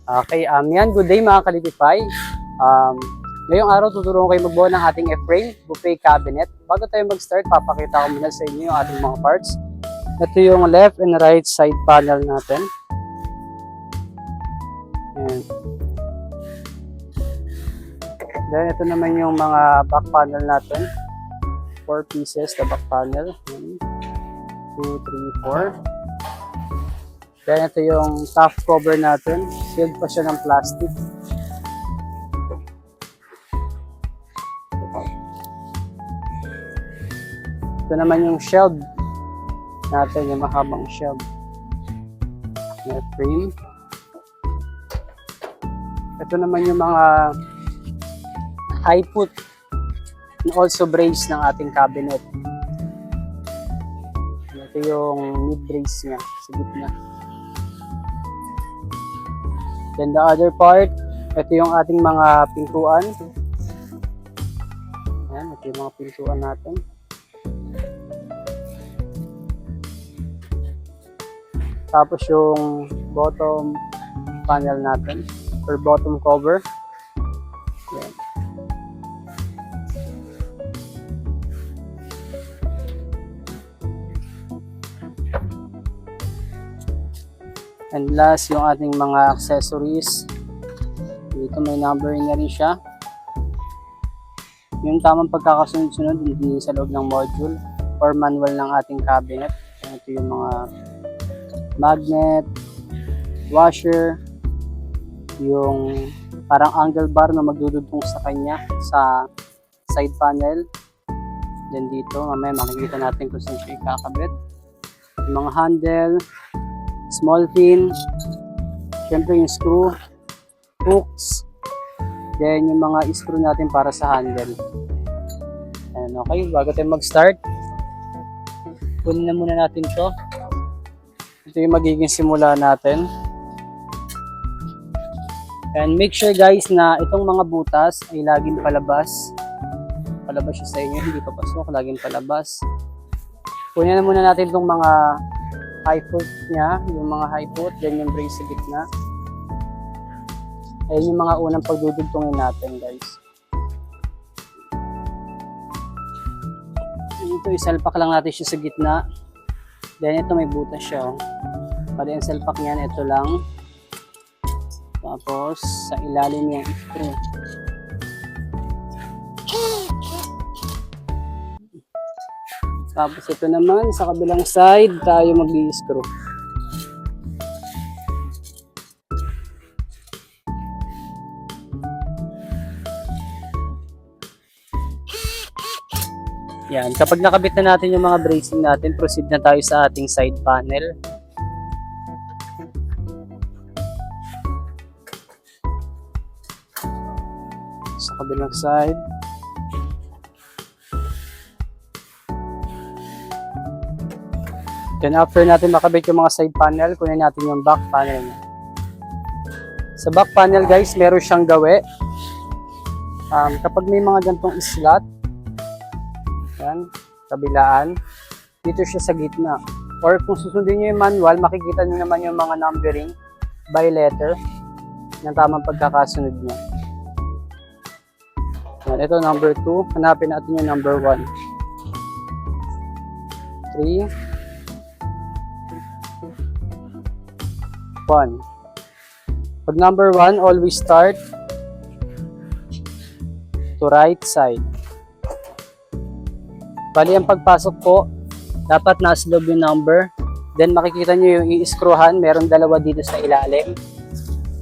Okay, yan. Good day mga Kalipipay. Ngayong araw, tuturuan kayo magbuo ng ating F-frame buffet cabinet. Bago tayo mag-start, papakita ko muna sa inyo yung ating mga parts. Ito yung left and right side panel natin. Ayan. Then, ito naman yung mga back panel natin. 4 pieces na back panel. 1, 2, 3, 4. Then, ito yung top cover natin. Sealed pa siya ng plastic. Ito naman yung shelf natin, yung mahabang shelf na frame. Ito naman yung mga high foot and also brace ng ating cabinet. Ito yung mid brace niya sa gitna. Then the other part, ito yung ating mga pintuan. Ayan, ito yung mga pintuan natin. Tapos yung bottom panel natin or bottom cover. Ayan. And last, yung ating mga accessories. Dito may numbering na rin siya. Yung tamang pagkakasunod-sunod hindi sa loob ng module or manual ng ating cabinet. Ito yung mga magnet, washer, yung parang angle bar na magdudugtong sa kanya sa side panel. Then dito, mamaya makikita natin kung saan siya ikakabit. Yung mga handle, small pin, syempre yung screw, hooks, then yung mga screw natin para sa handle. And okay, bago tayo mag-start, kunin na muna natin to. Ito yung magiging simula natin. And make sure guys na itong mga butas ay laging palabas. Palabas siya sa inyo, hindi papasok, laging palabas. Kunin na muna natin itong mga high foot niya, yung mga high foot, then yung brace sa gitna. Ayan yung mga unang pagdudugtungin natin guys. Ito, isalpak lang natin siya sa gitna. Then ito may butas siya. Para yung salpak niyan, ito lang. Tapos sa ilalim yung screw. Tapos ito naman, sa kabilang side, tayo mag-i-screw. Yan, kapag nakabit na natin yung mga bracing natin, proceed na tayo sa ating side panel. Sa kabilang side. Then after natin makabit yung mga side panel, kunin natin yung back panel niya. Sa back panel guys, meron siyang gawi. Kapag may mga gantong slot, yan, kabilaan, dito siya sa gitna. Or kung susundin nyo yung manual, makikita nyo naman yung mga numbering by letter ng tamang pagkakasunod niya. Yan, ito number 2. Hanapin natin yung number 1. 3, 1. Pag number 1, always start to right side. Bali, ang pagpasok po, dapat nasa loob yung number. Then makikita nyo yung i-screwhan. Meron dalawa dito sa ilalim.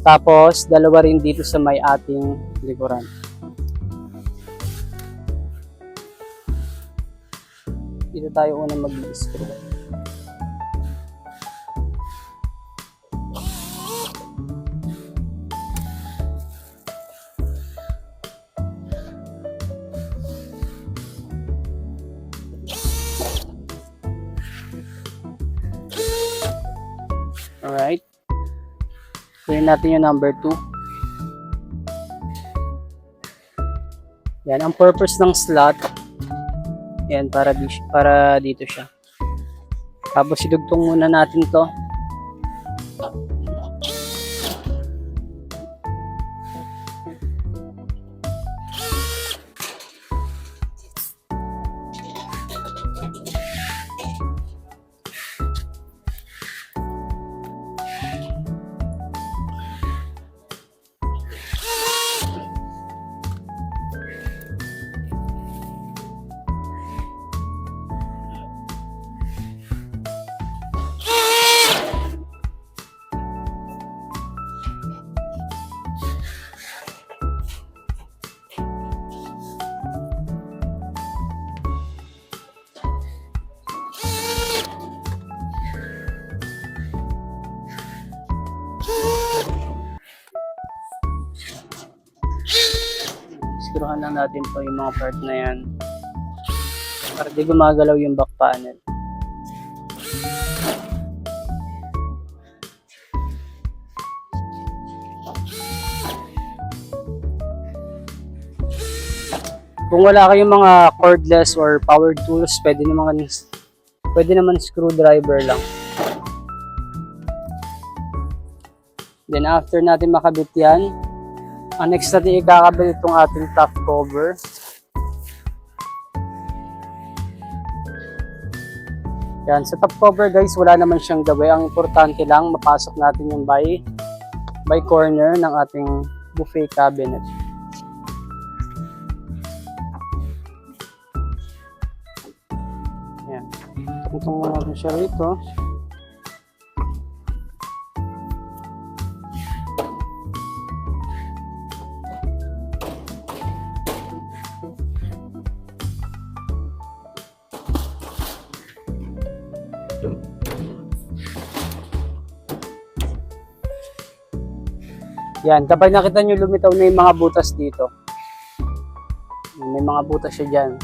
Tapos, dalawa rin dito sa may ating likuran. Dito tayo unang mag-i-screw. Alright. Kunin natin yung number 2. Yan, ang purpose ng slot, yan, para dito siya. Tapos idugtong muna natin to. i-screwhan lang natin po yung mga part na yan para di gumagalaw yung back panel. Kung wala kayong mga cordless or power tools, pwede naman screwdriver lang. Then after natin makabit yan, ang next natin ikakabit itong ating top cover. Yan, sa top cover guys, wala naman siyang gawin. Ang importante lang, mapasok natin yung by corner ng ating buffet cabinet. Yan. Tutong natin siya rito. Yan, kapag nakita nyo lumitaw na yung mga butas dito. May mga butas siya dyan.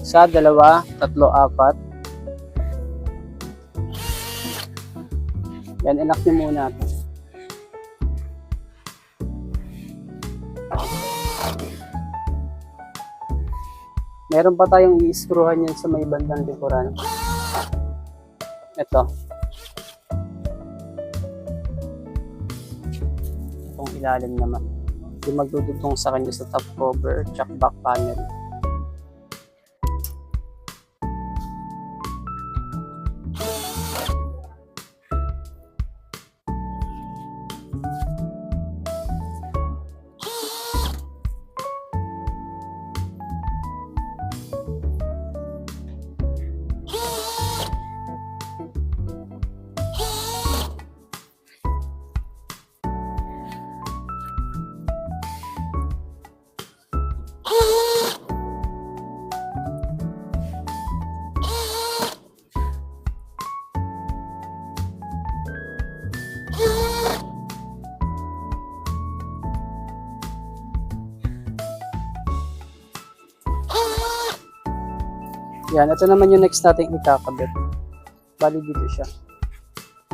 1, 2, 3, 4. Yan, inak nyo muna ito. Meron pa tayong i-screwhan yan sa may bandang likuran. Ito. Ilalim naman. Yung magdudugtong sa kanya sa top cover at back panel. Yan, ito naman yung next natin ikakabit. Bali dito siya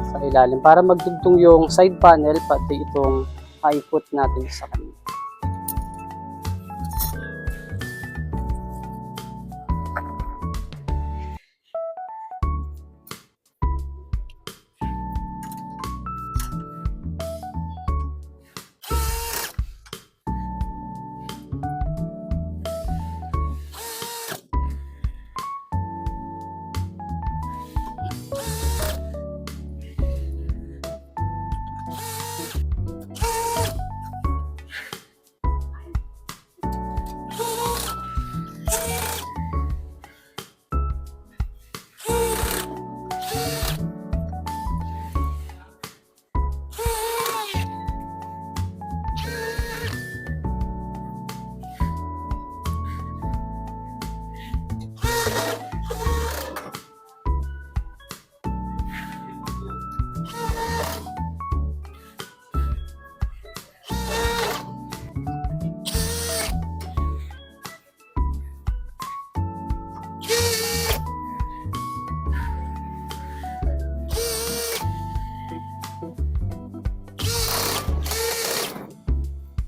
sa ilalim para magdugtong yung side panel pati itong high foot natin sa kanya.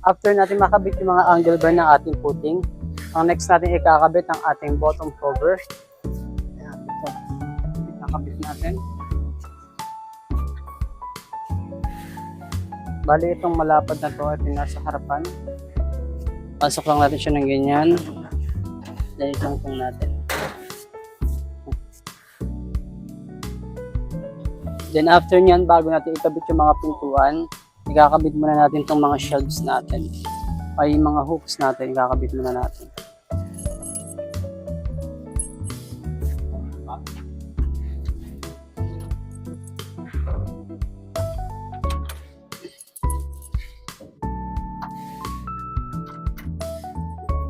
After natin makabit yung mga angle bar ng ating footing, ang next natin ikakabit ang ating bottom cover. Ayan, ito. Ikakabit natin. Bali itong malapad na to at yung nasa harapan. Pasok lang natin siya ng ganyan. Dahil itong natin. Then after nyan, bago natin ikabit yung mga pintuan, ikakabit muna natin itong mga shelves natin. Ay, yung mga hooks natin, ikakabit muna natin.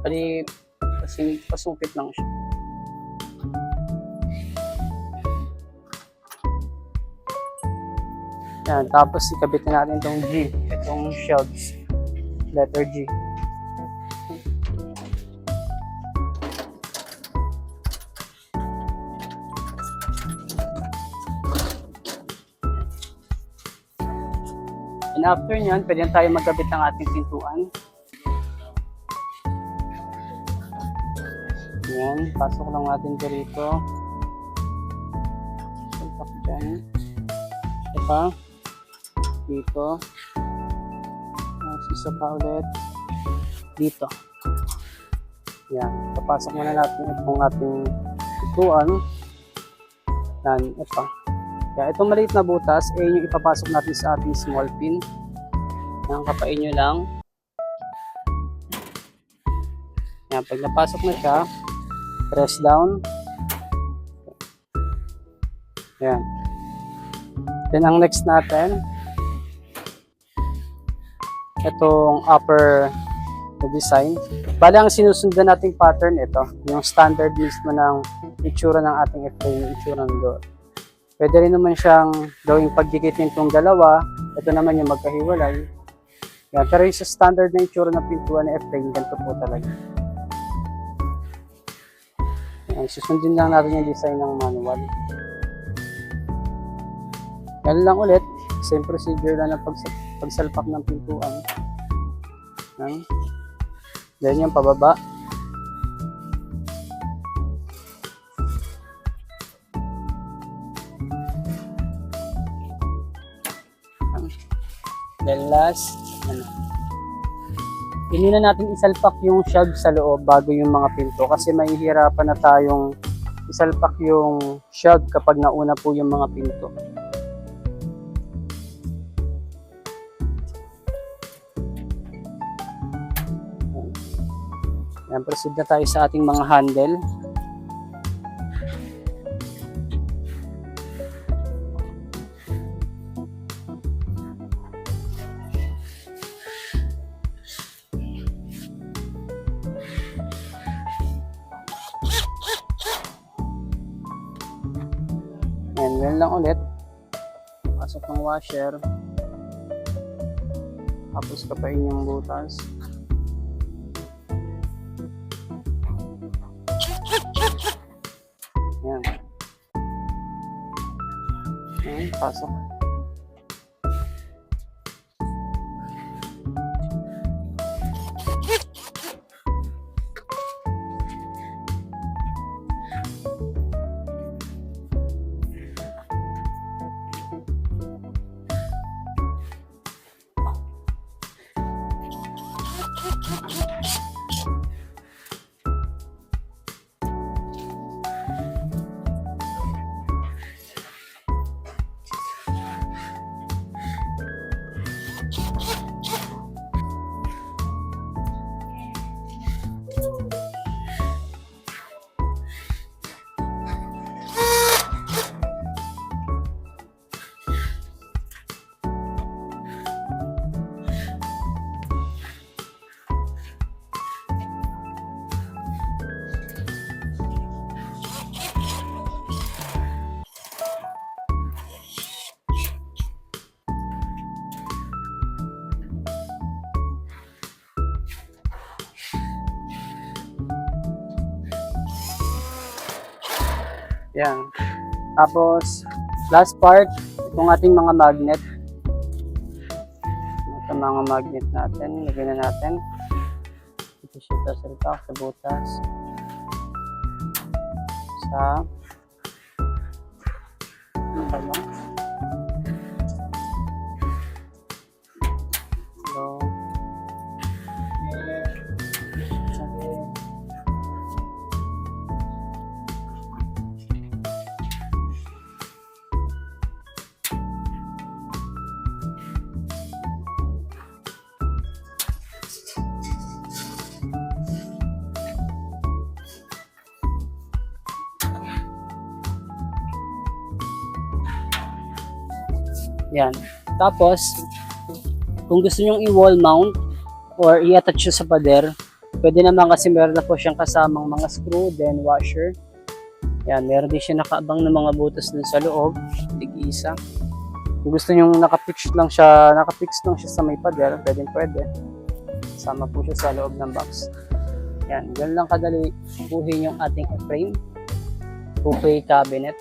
Bali, pasupit lang siya. Yan, tapos ikabit na natin itong G, itong shelves, letter G. And after nyan, pwede na tayo magkabit ng ating pintuan. Yan, pasok lang natin ito rito. Salpak dyan. Ito pa. Dito. Isa pa ulit. Dito. Yan, papasok muna natin itong ating pintuan. Yan, ito. Kaya itong maliit na butas, yung ipapasok natin sa ating small pin. Yan, kapain nyo lang. Yan, pag napasok na siya, press down. Yan. Then, ang next natin, itong upper na design. Bali, ang sinusundan nating pattern, ito. Yung standard mismo ng itsura ng ating frame, yung itsura ng door. Pwede rin naman siyang gawing pagdikitin itong dalawa. Ito naman yung magkahiwalay. Yan. Pero yung sa standard na itsura ng pintuan na frame, ganito po talaga. Yan. Susundin lang natin yung design ng manual. Yan lang ulit. Same procedure lang ng pagsalpak ng pintuan. Yan. Then yung pababa. Then last, hindi na natin isalpak yung shag sa loob bago yung mga pinto kasi mahihirapan na tayong isalpak yung shag kapag nauna po yung mga pinto. Ayan, proceed na tayo sa ating mga handle. Ayan, yan lang ulit. Pasok ng washer. Tapos kapain yung butas. Ayan. Ayan, pasok. Yan. Tapos, last part, itong ating mga magnet. Ito mga magnet natin, lagyan na natin. Ito siya sa butas. Sa ano ba lang? Yan. Tapos, kung gusto nyong i-wall mount or i-attach nyo sa pader, pwede naman kasi meron na po siyang kasamang mga screw, then washer. Yan, meron din siya nakaabang ng mga butas dun sa loob, tig-isa. Kung gusto nyong nakafix lang siya sa may pader, pwede. Sama po siya sa loob ng box. Yan, ganun lang kadali buhin yung ating frame, 2-way cabinet.